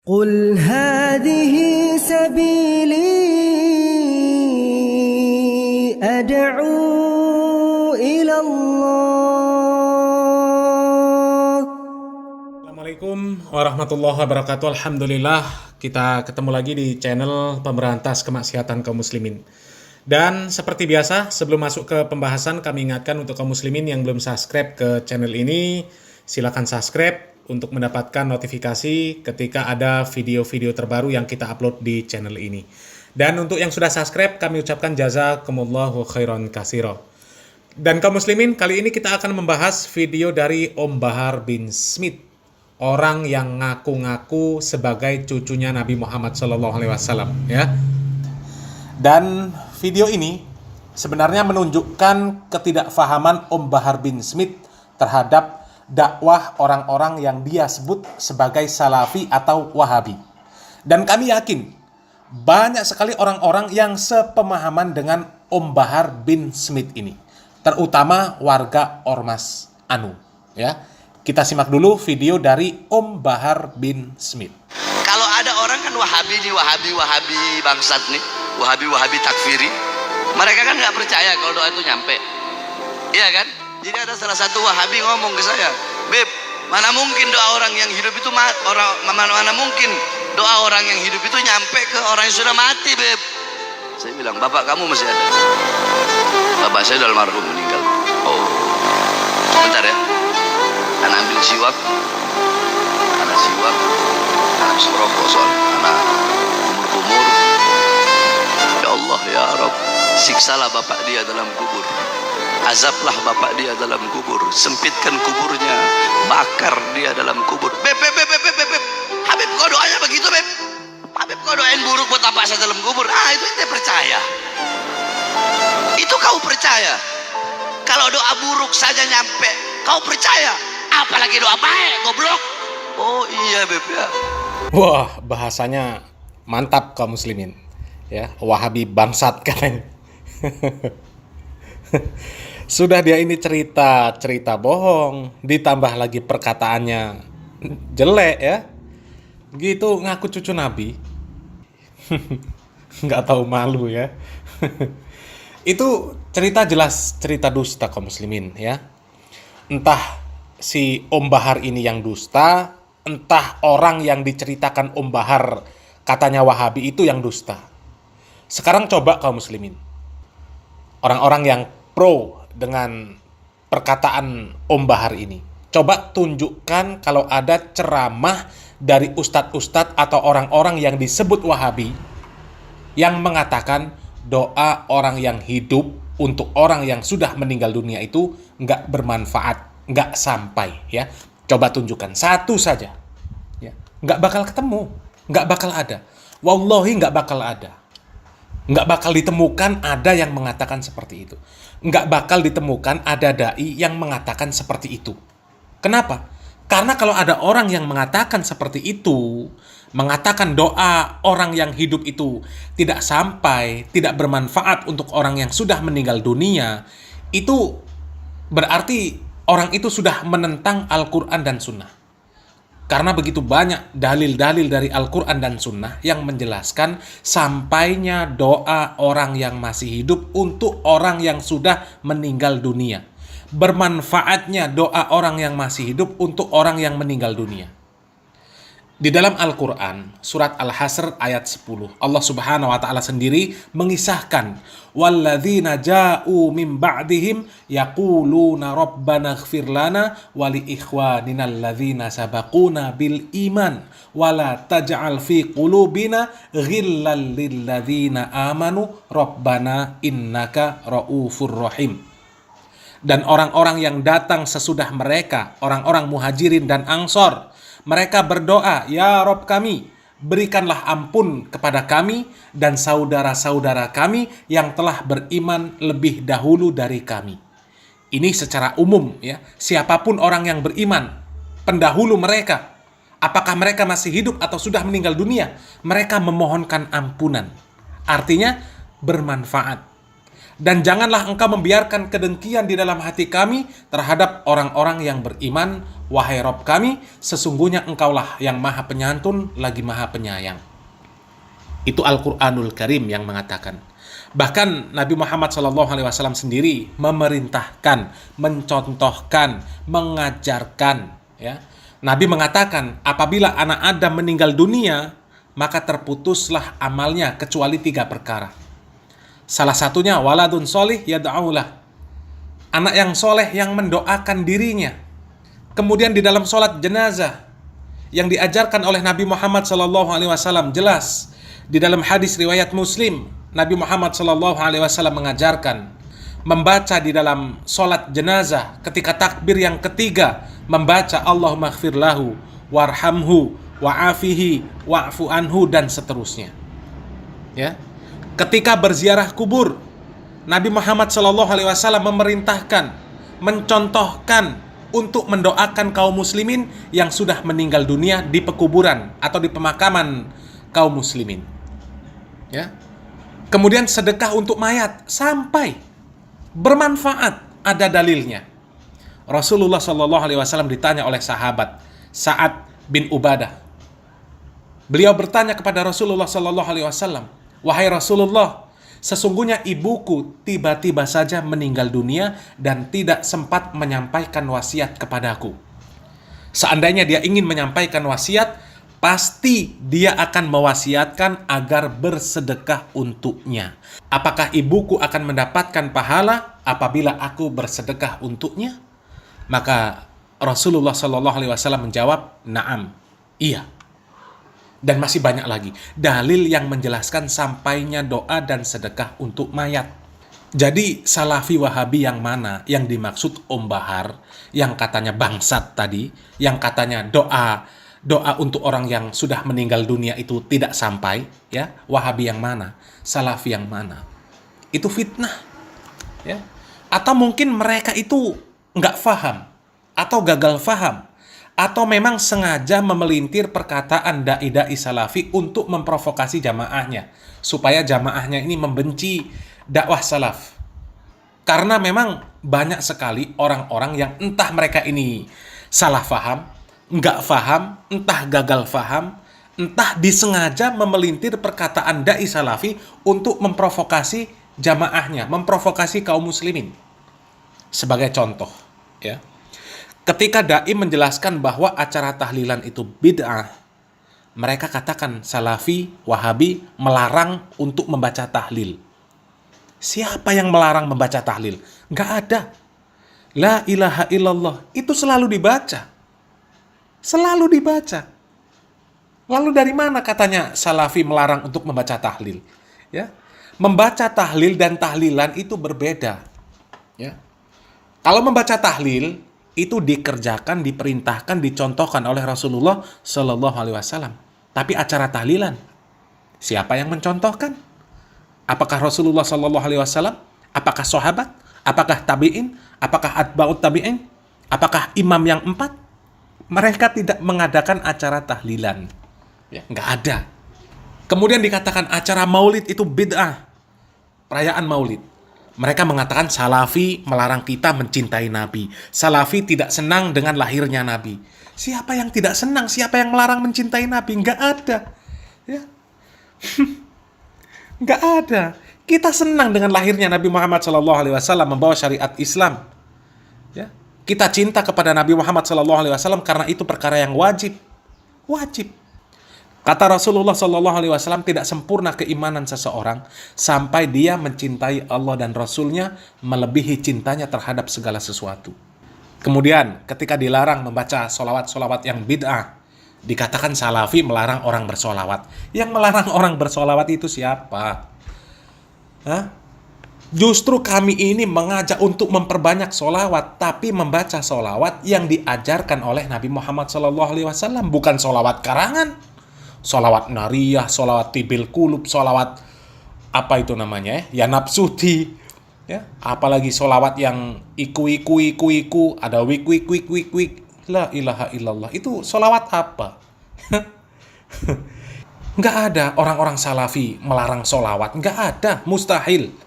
قل هذه سبيلي أدعو إلى الله. Assalamualaikum warahmatullahi wabarakatuh. Alhamdulillah kita ketemu lagi di channel pemberantas kemaksiatan kaum muslimin. Dan seperti biasa, sebelum masuk ke pembahasan, kami ingatkan untuk kaum muslimin yang belum subscribe ke channel ini, silakan subscribe untuk mendapatkan notifikasi ketika ada video-video terbaru yang kita upload di channel ini. Dan untuk yang sudah subscribe, kami ucapkan jazakumullahu khairan katsira. Dan kaum muslimin, kali ini kita akan membahas video dari Om Bahar bin Smith, orang yang ngaku-ngaku sebagai cucunya Nabi Muhammad SAW, ya. Dan video ini sebenarnya menunjukkan ketidakfahaman Om Bahar bin Smith terhadap dakwah orang-orang yang dia sebut sebagai Salafi atau Wahabi. Dan kami yakin banyak sekali orang-orang yang sepemahaman dengan Om Bahar bin Smith ini, terutama warga Ormas Anu, ya. Kita simak dulu video dari Om Bahar bin Smith. Kalau ada orang kan Wahabi nih, Wahabi bangsat nih, Wahabi takfiri. Mereka kan nggak percaya kalau doa itu nyampe, iya kan? Jadi ada salah satu Wahabi ngomong ke saya, "Beb, mana mungkin doa orang yang hidup itu mana mungkin doa orang yang hidup itu nyampe ke orang yang sudah mati, Beb?" Saya bilang, "Bapak kamu masih ada." "Bapak saya udah almarhum, meninggal." "Oh, sebentar ya. Anak ambil siwak, anak habis merokok soal anak kumur-kumur. Ya Allah ya Rabb, siksalah bapak dia dalam kubur, azablah bapak dia dalam kubur, sempitkan kuburnya, bakar dia dalam kubur." Beb, Habib kau doanya begitu, Beb? Habib kau doain buruk buat bapak saya dalam kubur? Itu ente percaya? Itu kau percaya? Kalau doa buruk saja nyampe kau percaya, apalagi doa baik, goblok. "Oh iya, Beb ya." Wah, bahasanya mantap kaum muslimin, ya. Wahabi bangsat katanya. Sudah dia ini cerita bohong, ditambah lagi perkataannya jelek, ya. Gitu ngaku cucu Nabi. Nggak tahu malu, ya. Itu cerita jelas cerita dusta kaum muslimin, ya. Entah si Om Bahar ini yang dusta, entah orang yang diceritakan Om Bahar katanya Wahabi itu yang dusta. Sekarang coba kaum muslimin, orang-orang yang pro dengan perkataan Om Bahar ini, coba tunjukkan kalau ada ceramah dari ustadz-ustadz atau orang-orang yang disebut Wahabi yang mengatakan doa orang yang hidup untuk orang yang sudah meninggal dunia itu nggak bermanfaat, nggak sampai, ya. Coba tunjukkan satu saja, ya. Nggak bakal ketemu, nggak bakal ada. Wallahi nggak bakal ada. Nggak bakal ditemukan ada yang mengatakan seperti itu. Nggak bakal ditemukan ada dai yang mengatakan seperti itu. Kenapa? Karena kalau ada orang yang mengatakan seperti itu, mengatakan doa orang yang hidup itu tidak sampai, tidak bermanfaat untuk orang yang sudah meninggal dunia, itu berarti orang itu sudah menentang Al-Quran dan Sunnah. Karena begitu banyak dalil-dalil dari Al-Quran dan Sunnah yang menjelaskan sampainya doa orang yang masih hidup untuk orang yang sudah meninggal dunia. Bermanfaatnya doa orang yang masih hidup untuk orang yang meninggal dunia. Di dalam Al-Quran, surat Al-Hasr ayat 10, Allah Subhanahu wa Ta'ala sendiri mengisahkan, "Walladzina ja'u min ba'dihim yaquluna rabbana ighfir lana wa li ikhwanina alladzina sabaquna bil iman wa la taj'al fi qulubina ghillan lil ladzina amanu rabbana innaka raufur rahim." Dan orang-orang yang datang sesudah mereka, orang-orang muhajirin dan ansor, mereka berdoa, "Ya Rabb kami, berikanlah ampun kepada kami dan saudara-saudara kami yang telah beriman lebih dahulu dari kami." Ini secara umum, ya. Siapapun orang yang beriman, pendahulu mereka, apakah mereka masih hidup atau sudah meninggal dunia, mereka memohonkan ampunan. Artinya bermanfaat. Dan janganlah engkau membiarkan kedengkian di dalam hati kami terhadap orang-orang yang beriman, wahai Rabb kami, sesungguhnya engkaulah yang maha penyantun lagi maha penyayang. Itu Al-Quranul Karim yang mengatakan. Bahkan Nabi Muhammad SAW sendiri memerintahkan, mencontohkan, mengajarkan. Ya. Nabi mengatakan, apabila anak Adam meninggal dunia, maka terputuslah amalnya kecuali 3 perkara. Salah satunya, waladun solih yad'aulah. Anak yang soleh yang mendoakan dirinya. Kemudian di dalam sholat jenazah, yang diajarkan oleh Nabi Muhammad SAW jelas. Di dalam hadis riwayat Muslim, Nabi Muhammad SAW mengajarkan membaca di dalam sholat jenazah ketika takbir yang ketiga, membaca Allahumma ighfir lahu warhamhu wa'afihi wa'fu anhu dan seterusnya. Ya. Ketika berziarah kubur, Nabi Muhammad SAW memerintahkan, mencontohkan untuk mendoakan kaum muslimin yang sudah meninggal dunia di pekuburan atau di pemakaman kaum muslimin. Ya. Kemudian sedekah untuk mayat sampai bermanfaat, ada dalilnya. Rasulullah SAW ditanya oleh sahabat Sa'ad bin Ubadah. Beliau bertanya kepada Rasulullah SAW, wahai Rasulullah, sesungguhnya ibuku tiba-tiba saja meninggal dunia dan tidak sempat menyampaikan wasiat kepadaku. Seandainya dia ingin menyampaikan wasiat, pasti dia akan mewasiatkan agar bersedekah untuknya. Apakah ibuku akan mendapatkan pahala apabila aku bersedekah untuknya? Maka Rasulullah SAW menjawab, na'am, iya. Dan masih banyak lagi dalil yang menjelaskan sampainya doa dan sedekah untuk mayat. Jadi Salafi Wahabi yang mana yang dimaksud Om Bahar, yang katanya bangsat tadi, yang katanya doa untuk orang yang sudah meninggal dunia itu tidak sampai, ya, Wahabi yang mana, Salafi yang mana, itu fitnah, ya. Atau mungkin mereka itu nggak faham, atau gagal faham, atau memang sengaja memelintir perkataan dai-dai Salafi untuk memprovokasi jamaahnya, supaya jamaahnya ini membenci dakwah salaf. Karena memang banyak sekali orang-orang yang entah mereka ini salah faham, nggak faham, entah gagal faham, entah disengaja memelintir perkataan dai Salafi untuk memprovokasi jamaahnya, memprovokasi kaum muslimin. Sebagai contoh, ya, ketika dai menjelaskan bahwa acara tahlilan itu bid'ah, mereka katakan Salafi, Wahabi melarang untuk membaca tahlil. Siapa yang melarang membaca tahlil? Nggak ada. La ilaha illallah itu selalu dibaca. Selalu dibaca. Lalu dari mana katanya Salafi melarang untuk membaca tahlil? Ya, membaca tahlil dan tahlilan itu berbeda. Ya, kalau membaca tahlil itu dikerjakan, diperintahkan, dicontohkan oleh Rasulullah Shallallahu Alaihi Wasallam. Tapi acara tahlilan, siapa yang mencontohkan? Apakah Rasulullah Shallallahu Alaihi Wasallam? Apakah sahabat? Apakah tabiin? Apakah atba'ut tabiin? Apakah imam yang 4? Mereka tidak mengadakan acara tahlilan. Ya, nggak ada. Kemudian dikatakan acara maulid itu bid'ah. Perayaan maulid. Mereka mengatakan Salafi melarang kita mencintai Nabi. Salafi tidak senang dengan lahirnya Nabi. Siapa yang tidak senang? Siapa yang melarang mencintai Nabi? Nggak ada. Ya. Nggak ada. Kita senang dengan lahirnya Nabi Muhammad SAW membawa syariat Islam. Ya. Kita cinta kepada Nabi Muhammad SAW karena itu perkara yang wajib. Wajib. Kata Rasulullah SAW, tidak sempurna keimanan seseorang sampai dia mencintai Allah dan Rasulnya melebihi cintanya terhadap segala sesuatu. Kemudian ketika dilarang membaca solawat-solawat yang bid'ah, dikatakan Salafi melarang orang bersolawat. Yang melarang orang bersolawat itu siapa? Hah? Justru kami ini mengajak untuk memperbanyak solawat, tapi membaca solawat yang diajarkan oleh Nabi Muhammad SAW, bukan solawat karangan, solawat nariyah, solawat tibil kulub, solawat apa itu namanya ya nafsuti, ya, apalagi solawat yang iku, ada wik, la ilaha illallah, itu solawat apa? Nggak ada orang-orang Salafi melarang solawat, nggak ada, mustahil.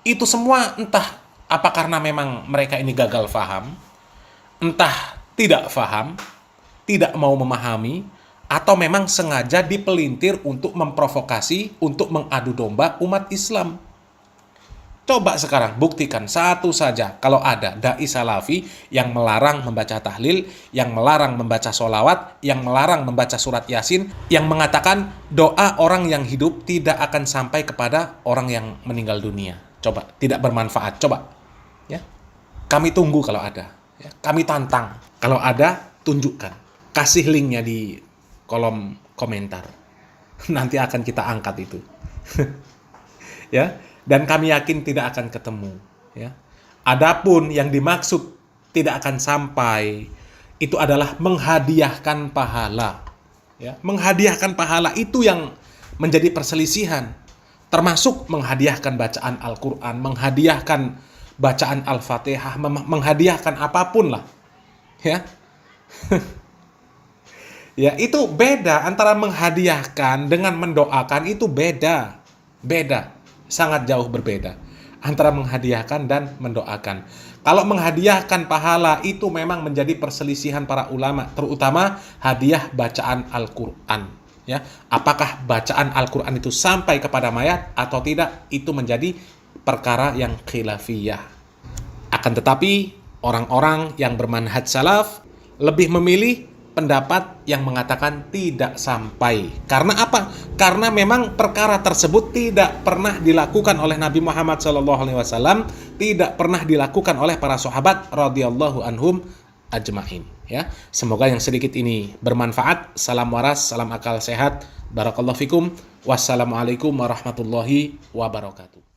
Itu semua entah apa karena memang mereka ini gagal faham, entah tidak paham, tidak mau memahami, atau memang sengaja dipelintir untuk memprovokasi, untuk mengadu domba umat Islam. Coba sekarang buktikan satu saja kalau ada dai salafi yang melarang membaca tahlil, yang melarang membaca sholawat, yang melarang membaca surat yasin, yang mengatakan doa orang yang hidup tidak akan sampai kepada orang yang meninggal dunia. Coba, tidak bermanfaat. Coba, ya. Kami tunggu kalau ada. Ya. Kami tantang. Kalau ada, tunjukkan. Kasih linknya di kolom komentar. Nanti akan kita angkat itu. Ya. Dan kami yakin tidak akan ketemu. Ya. Adapun yang dimaksud tidak akan sampai, itu adalah menghadiahkan pahala. Ya. Menghadiahkan pahala itu yang menjadi perselisihan. Termasuk menghadiahkan bacaan Al-Quran, menghadiahkan bacaan Al-Fatihah, menghadiahkan apapun lah. Ya. Ya, itu beda antara menghadiahkan dengan mendoakan, itu beda. Beda. Sangat jauh berbeda antara menghadiahkan dan mendoakan. Kalau menghadiahkan pahala itu memang menjadi perselisihan para ulama, terutama hadiah bacaan Al-Qur'an, ya. Apakah bacaan Al-Qur'an itu sampai kepada mayat atau tidak, itu menjadi perkara yang khilafiyah. Akan tetapi orang-orang yang bermanhaj salaf lebih memilih pendapat yang mengatakan tidak sampai. Karena apa? Karena memang perkara tersebut tidak pernah dilakukan oleh Nabi Muhammad SAW, tidak pernah dilakukan oleh para sahabat radhiyallahu anhum ajmain. Ya, semoga yang sedikit ini bermanfaat. Salam waras, salam akal sehat. Barakallahu fikum. Wassalamualaikum warahmatullahi wabarakatuh.